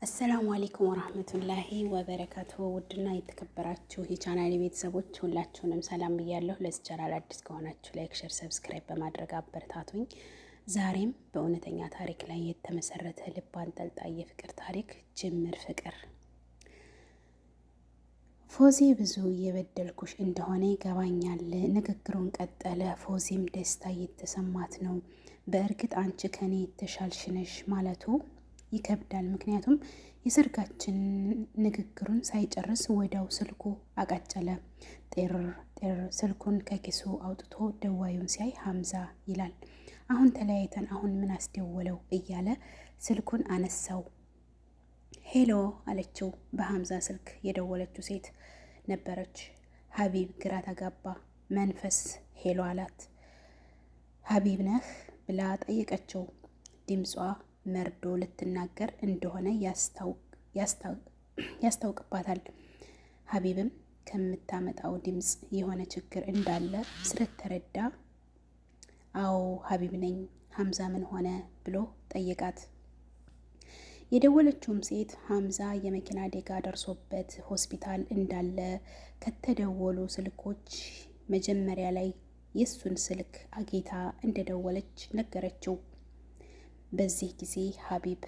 አሰላሙ አለይኩም ወራህመቱላሂ ወበረካቱ። ውድና የተከበራችሁ የቻናሌ ቤተሰቦች ሁላችሁንም ሰላም ብያለሁ። ለዚህ ቻናል አዲስ ከሆናችሁ ላይክ፣ ሼር፣ ሰብስክራይብ በማድረግ አበረታቱኝ። ዛሬም በእውነተኛ ታሪክ ላይ የተመሰረተ ልብ አንጠልጣይ የፍቅር ታሪክ ጅምር ፍቅር። ፎዚ ብዙ እየበደልኩሽ እንደሆነ ይገባኛል። ንግግሩን ቀጠለ። ፎዚም ደስታ እየተሰማት ነው። በእርግጥ አንቺ ከኔ የተሻልሽ ነሽ ማለቱ ይከብዳል። ምክንያቱም የሰርጋችን ንግግሩን ሳይጨርስ ወዲያው ስልኩ አቃጨለ። ጤር ጤር ስልኩን ከኪሱ አውጥቶ ደዋዩን ሲያይ ሀምዛ ይላል። አሁን ተለያይተን አሁን ምን አስደወለው እያለ ስልኩን አነሳው። ሄሎ አለችው። በሀምዛ ስልክ የደወለችው ሴት ነበረች። ሀቢብ ግራ ተጋባ። መንፈስ ሄሎ አላት። ሀቢብ ነህ ብላ ጠየቀችው። ድምጿ መርዶ ልትናገር እንደሆነ ያስታውቅባታል። ሀቢብም ከምታመጣው ድምፅ የሆነ ችግር እንዳለ ስለተረዳ አዎ ሀቢብ ነኝ፣ ሀምዛ ምን ሆነ ብሎ ጠየቃት። የደወለችውም ሴት ሀምዛ የመኪና አደጋ ደርሶበት ሆስፒታል እንዳለ ከተደወሉ ስልኮች መጀመሪያ ላይ የሱን ስልክ አጌታ እንደደወለች ነገረችው። በዚህ ጊዜ ሀቢብ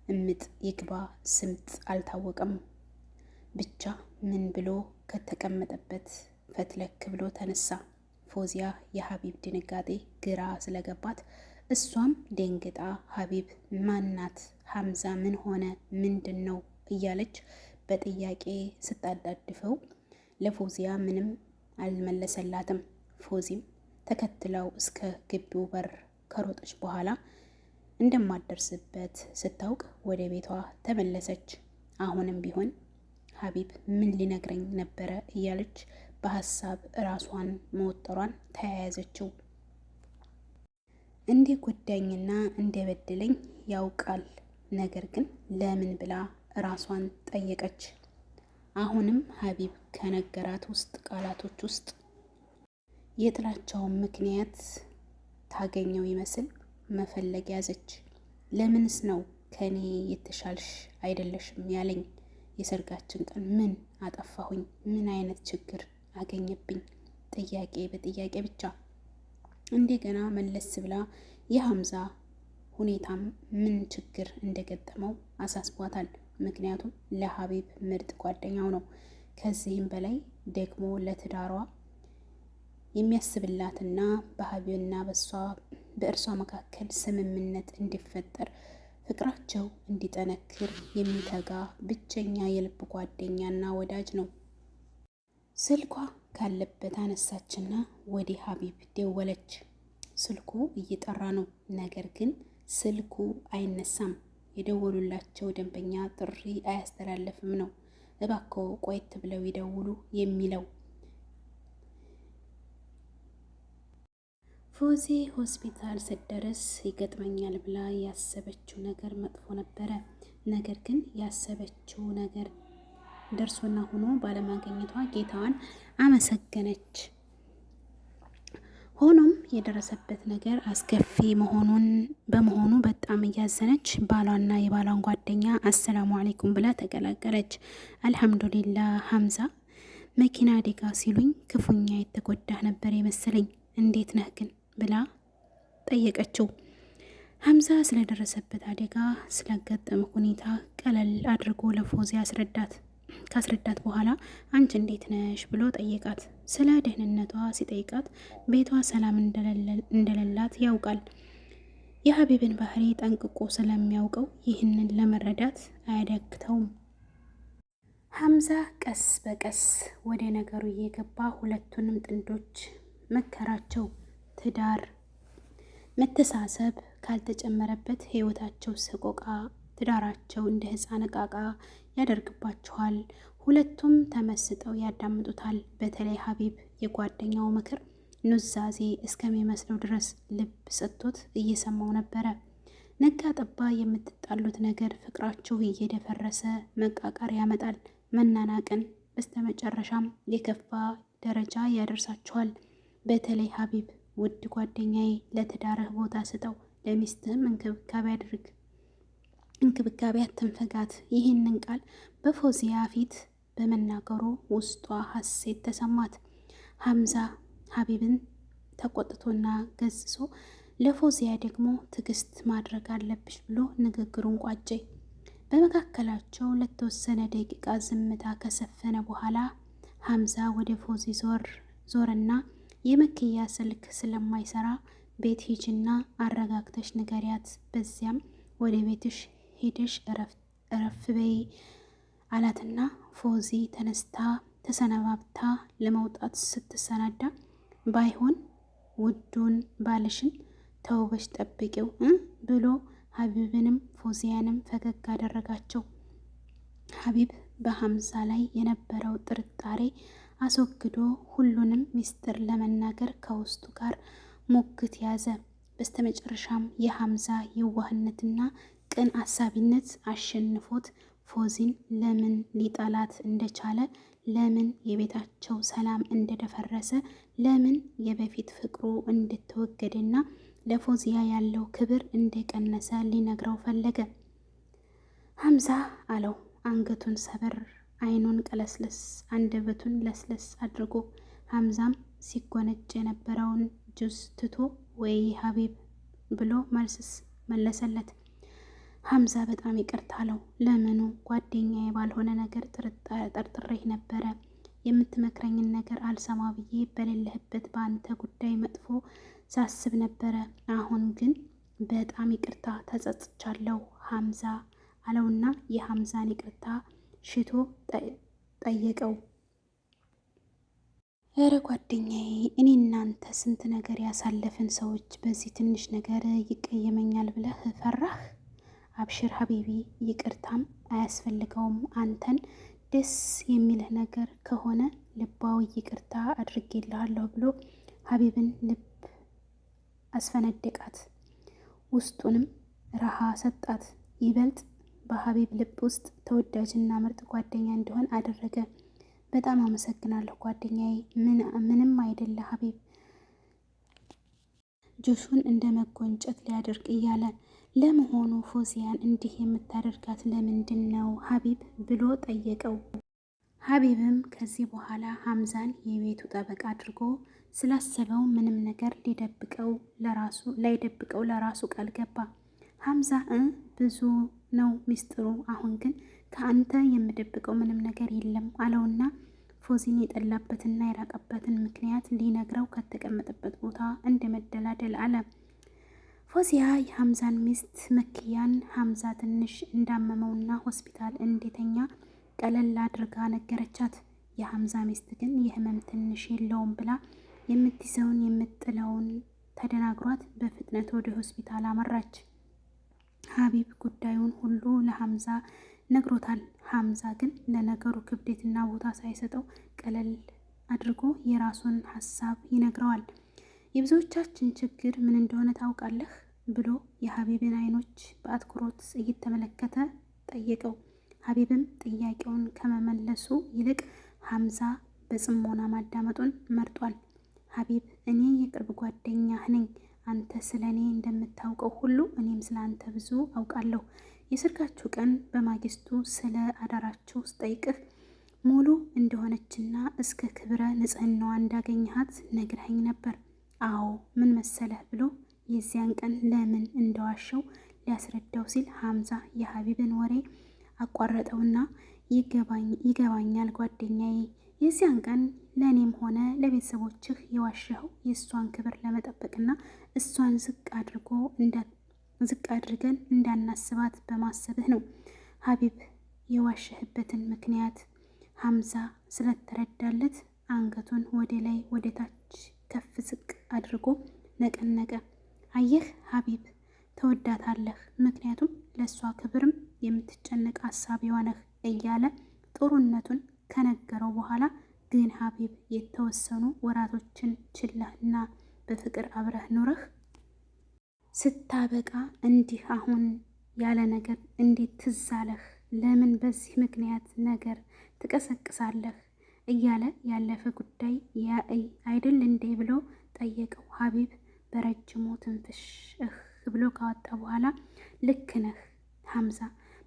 እምጥ ይግባ ስምጥ አልታወቀም። ብቻ ምን ብሎ ከተቀመጠበት ፈትለክ ብሎ ተነሳ። ፎዚያ የሀቢብ ድንጋጤ ግራ ስለገባት እሷም ደንግጣ ሀቢብ ማናት? ሀምዛ ምን ሆነ? ምንድን ነው እያለች በጥያቄ ስታዳድፈው ለፎዚያ ምንም አልመለሰላትም። ፎዚም ተከትለው እስከ ግቢው በር ከሮጠች በኋላ እንደማደርስበት ስታውቅ ወደ ቤቷ ተመለሰች። አሁንም ቢሆን ሀቢብ ምን ሊነግረኝ ነበረ እያለች በሀሳብ ራሷን መወጠሯን ተያያዘችው። እንደ ጎዳኝና እንደ በደለኝ ያውቃል፣ ነገር ግን ለምን ብላ ራሷን ጠየቀች። አሁንም ሀቢብ ከነገራት ውስጥ ቃላቶች ውስጥ የጥላቻውን ምክንያት ታገኘው ይመስል መፈለግ ያዘች። ለምንስ ነው ከኔ የተሻልሽ አይደለሽም ያለኝ? የሰርጋችን ቀን ምን አጠፋሁኝ? ምን አይነት ችግር አገኘብኝ? ጥያቄ በጥያቄ ብቻ። እንደገና መለስ ብላ የሀምዛ ሁኔታም ምን ችግር እንደገጠመው አሳስቧታል። ምክንያቱም ለሀቢብ ምርጥ ጓደኛው ነው። ከዚህም በላይ ደግሞ ለትዳሯ የሚያስብላትና በሀቢብና በእርሷ መካከል ስምምነት እንዲፈጠር ፍቅራቸው እንዲጠነክር የሚተጋ ብቸኛ የልብ ጓደኛና ወዳጅ ነው። ስልኳ ካለበት አነሳችና ወደ ሀቢብ ደወለች። ስልኩ እየጠራ ነው፣ ነገር ግን ስልኩ አይነሳም። የደወሉላቸው ደንበኛ ጥሪ አያስተላልፍም ነው። እባክዎ ቆየት ብለው ይደውሉ የሚለው። ፎዚ ሆስፒታል ስትደርስ ይገጥመኛል ብላ ያሰበችው ነገር መጥፎ ነበረ። ነገር ግን ያሰበችው ነገር ደርሶና ሆኖ ባለማግኘቷ ጌታዋን አመሰገነች። ሆኖም የደረሰበት ነገር አስከፊ በመሆኑ በጣም እያዘነች ባሏና የባሏን ጓደኛ አሰላሙ አለይኩም ብላ ተቀላቀለች። አልሐምዱሊላህ ሀምዛ መኪና አደጋ ሲሉኝ ክፉኛ የተጎዳህ ነበር የመሰለኝ፣ እንዴት ነህ ግን ብላ ጠየቀችው። ሀምዛ ስለደረሰበት አደጋ ስላጋጠመ ሁኔታ ቀለል አድርጎ ለፎዚ ካስረዳት በኋላ አንቺ እንዴት ነሽ ብሎ ጠየቃት። ስለ ደህንነቷ ሲጠይቃት ቤቷ ሰላም እንደሌላት ያውቃል። የሀቢብን ባህሪ ጠንቅቆ ስለሚያውቀው ይህንን ለመረዳት አያዳግተውም። ሀምዛ ቀስ በቀስ ወደ ነገሩ እየገባ ሁለቱንም ጥንዶች መከራቸው። ትዳር መተሳሰብ ካልተጨመረበት ህይወታቸው ሰቆቃ፣ ትዳራቸው እንደ ህፃን ዕቃቃ ያደርግባቸዋል። ሁለቱም ተመስጠው ያዳምጡታል። በተለይ ሀቢብ የጓደኛው ምክር ኑዛዜ እስከሚመስለው ድረስ ልብ ሰጥቶት እየሰማው ነበረ። ነጋ ጠባ የምትጣሉት ነገር ፍቅራችሁ እየደፈረሰ መቃቃር ያመጣል፣ መናናቅን፣ በስተመጨረሻም የከፋ ደረጃ ያደርሳችኋል። በተለይ ሀቢብ ውድ ጓደኛዬ ለትዳርህ ቦታ ስጠው፣ ለሚስትህም እንክብካቤ አድርግ። እንክብካቤ አትንፈጋት። ይህንን ቃል በፎዚያ ፊት በመናገሩ ውስጧ ሀሴት ተሰማት። ሀምዛ ሀቢብን ተቆጥቶና ገስጾ ለፎዚያ ደግሞ ትዕግስት ማድረግ አለብሽ ብሎ ንግግሩን ቋጨ። በመካከላቸው ለተወሰነ ደቂቃ ዝምታ ከሰፈነ በኋላ ሀምዛ ወደ ፎዚ ዞርና የመክያ ስልክ ስለማይሰራ ቤት ሂጅና አረጋግተሽ ንገሪያት፣ በዚያም ወደ ቤትሽ ሄደሽ እረፍ በይ አላትና ፎዚ ተነስታ ተሰነባብታ ለመውጣት ስትሰናዳ ባይሆን ውዱን ባልሽን ተውበሽ ጠብቂው ብሎ ሀቢብንም ፎዚያንም ፈገግ አደረጋቸው። ሀቢብ በሀምዛ ላይ የነበረው ጥርጣሬ አስወግዶ ሁሉንም ሚስጥር ለመናገር ከውስጡ ጋር ሙግት ያዘ። በስተመጨረሻም የሀምዛ የዋህነትና ቅን አሳቢነት አሸንፎት ፎዚን ለምን ሊጠላት እንደቻለ፣ ለምን የቤታቸው ሰላም እንደደፈረሰ፣ ለምን የበፊት ፍቅሩ እንደተወገደና ለፎዚያ ያለው ክብር እንደቀነሰ ሊነግረው ፈለገ። ሀምዛ አለው አንገቱን ሰበር፣ አይኑን ቀለስለስ፣ አንደበቱን ለስለስ አድርጎ። ሀምዛም ሲጎነጭ የነበረውን ጁስ ትቶ ወይ ሀቢብ ብሎ መለሰለት። ሀምዛ በጣም ይቅርታ አለው። ለምኑ? ጓደኛዬ ባልሆነ ነገር ጠርጥሬህ ነበረ። የምትመክረኝን ነገር አልሰማ ብዬ በሌለህበት በአንተ ጉዳይ መጥፎ ሳስብ ነበረ። አሁን ግን በጣም ይቅርታ ተጸጽቻለሁ ሀምዛ አለውና የሀምዛን ይቅርታ ሽቶ ጠየቀው። እረ ጓደኛዬ፣ እኔ እናንተ ስንት ነገር ያሳለፍን ሰዎች በዚህ ትንሽ ነገር ይቀየመኛል ብለህ ፈራህ? አብሽር ሀቢቢ፣ ይቅርታም አያስፈልገውም። አንተን ደስ የሚልህ ነገር ከሆነ ልባዊ ይቅርታ አድርጌልሃለሁ ብሎ ሀቢብን ልብ አስፈነደቃት። ውስጡንም ረሃ ሰጣት። ይበልጥ በሀቢብ ልብ ውስጥ ተወዳጅና ምርጥ ጓደኛ እንዲሆን አደረገ። በጣም አመሰግናለሁ ጓደኛዬ። ምንም አይደለ ሀቢብ። ጁሱን እንደ መጎንጨት ሊያደርግ እያለ ለመሆኑ ፎዚያን እንዲህ የምታደርጋት ለምንድን ነው ሀቢብ ብሎ ጠየቀው። ሀቢብም ከዚህ በኋላ ሀምዛን የቤቱ ጠበቃ አድርጎ ስላሰበው ምንም ነገር ላይደብቀው ለራሱ ቃል ገባ። ሀምዛ ብዙ ነው ሚስጥሩ፣ አሁን ግን ከአንተ የምደብቀው ምንም ነገር የለም አለውና ፎዚን የጠላበትና የራቀበትን ምክንያት ሊነግረው ከተቀመጠበት ቦታ እንደ መደላደል አለ። ፎዚያ የሀምዛን ሚስት መክያን ሀምዛ ትንሽ እንዳመመውና ሆስፒታል እንዴተኛ ቀለል አድርጋ ነገረቻት። የሀምዛ ሚስት ግን የህመም ትንሽ የለውም ብላ የምትይዘውን የምጥለውን ተደናግሯት በፍጥነት ወደ ሆስፒታል አመራች። ሀቢብ ጉዳዩን ሁሉ ለሀምዛ ነግሮታል። ሀምዛ ግን ለነገሩ ክብደትና ቦታ ሳይሰጠው ቀለል አድርጎ የራሱን ሀሳብ ይነግረዋል። የብዙዎቻችን ችግር ምን እንደሆነ ታውቃለህ ብሎ የሀቢብን አይኖች በአትኩሮት እየተመለከተ ጠየቀው። ሀቢብም ጥያቄውን ከመመለሱ ይልቅ ሀምዛ በጽሞና ማዳመጡን መርጧል። ሀቢብ፣ እኔ የቅርብ ጓደኛህ ነኝ። አንተ ስለ እኔ እንደምታውቀው ሁሉ እኔም ስለ አንተ ብዙ አውቃለሁ። የሰርጋችሁ ቀን በማግስቱ ስለ አዳራችሁ ስጠይቅህ ሙሉ እንደሆነችና እስከ ክብረ ንጽህናዋ እንዳገኘሃት ነግረኸኝ ነበር። አዎ፣ ምን መሰለህ ብሎ የዚያን ቀን ለምን እንደዋሸው ሊያስረዳው ሲል ሀምዛ የሀቢብን ወሬ አቋረጠውና ይገባኛል ጓደኛዬ፣ የዚያን ቀን ለእኔም ሆነ ለቤተሰቦችህ የዋሸኸው የእሷን ክብር ለመጠበቅና እሷን ዝቅ አድርገን እንዳናስባት በማሰብህ ነው። ሀቢብ የዋሸህበትን ምክንያት ሀምዛ ስለተረዳለት አንገቱን ወደ ላይ ወደ ታች ከፍ ዝቅ አድርጎ ነቀነቀ። አየህ ሀቢብ፣ ተወዳታለህ፣ ምክንያቱም ለእሷ ክብርም የምትጨነቅ አሳቢዋ ነህ እያለ ጥሩነቱን ከነገረው በኋላ ግን ሀቢብ የተወሰኑ ወራቶችን ችለህና በፍቅር አብረህ ኑረህ ስታበቃ እንዲህ አሁን ያለ ነገር እንዴት ትዝ አለህ? ለምን በዚህ ምክንያት ነገር ትቀሰቅሳለህ? እያለ ያለፈ ጉዳይ አይደል እንዴ ብሎ ጠየቀው። ሀቢብ በረጅሙ ትንፍሽ ብሎ ካወጣ በኋላ ልክ ነህ ሀምዛ።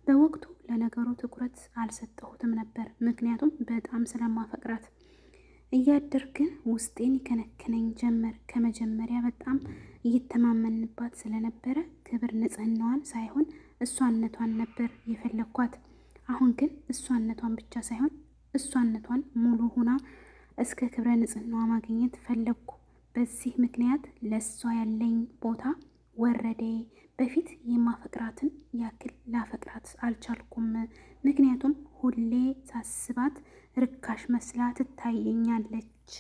በወቅቱ ለነገሩ ትኩረት አልሰጠሁትም ነበር፣ ምክንያቱም በጣም ስለማፈቅራት። እያደር ግን ውስጤን ይከነክነኝ ጀመር። ከመጀመሪያ በጣም እየተማመንባት ስለነበረ ክብር ንጽህናዋን ሳይሆን እሷነቷን ነበር የፈለግኳት። አሁን ግን እሷነቷን ብቻ ሳይሆን እሷነቷን ሙሉ ሁና እስከ ክብረ ንጽህናዋ ማግኘት ፈለግኩ። በዚህ ምክንያት ለእሷ ያለኝ ቦታ ወረደ። በፊት የማፈቅራትን ያክል ላፈቅራት አልቻልኩም። ምክንያቱም ሁሌ ሳስባት ርካሽ መስላ ትታየኛለች።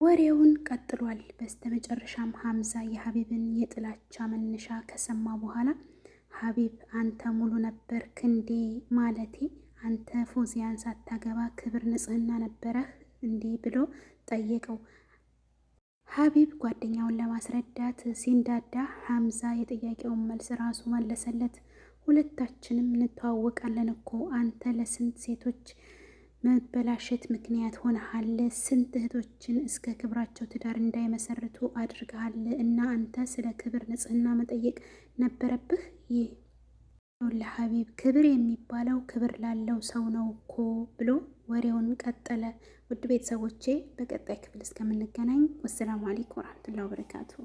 ወሬውን ቀጥሏል። በስተመጨረሻም ሀምዛ የሀቢብን የጥላቻ መነሻ ከሰማ በኋላ ሀቢብ አንተ ሙሉ ነበርክ እንዴ? ማለቴ አንተ ፎዚያን ሳታገባ ክብር ንጽህና ነበረህ እንዴ? ብሎ ጠየቀው። ሀቢብ ጓደኛውን ለማስረዳት ሲንዳዳ ሀምዛ የጥያቄውን መልስ ራሱ መለሰለት። ሁለታችንም እንተዋወቃለን እኮ አንተ ለስንት ሴቶች መበላሸት ምክንያት ሆነሃል። ስንት እህቶችን እስከ ክብራቸው ትዳር እንዳይመሰርቱ አድርገሃል። እና አንተ ስለ ክብር ንጽህና መጠየቅ ነበረብህ። ይህ ለሀቢብ ክብር የሚባለው ክብር ላለው ሰው ነው እኮ ብሎ ወሬውን ቀጠለ። ውድ ቤተሰቦቼ በቀጣይ ክፍል እስከምንገናኝ ወሰላሙ አለይኩም ወረህመቱላሂ ወበረካቱሁ።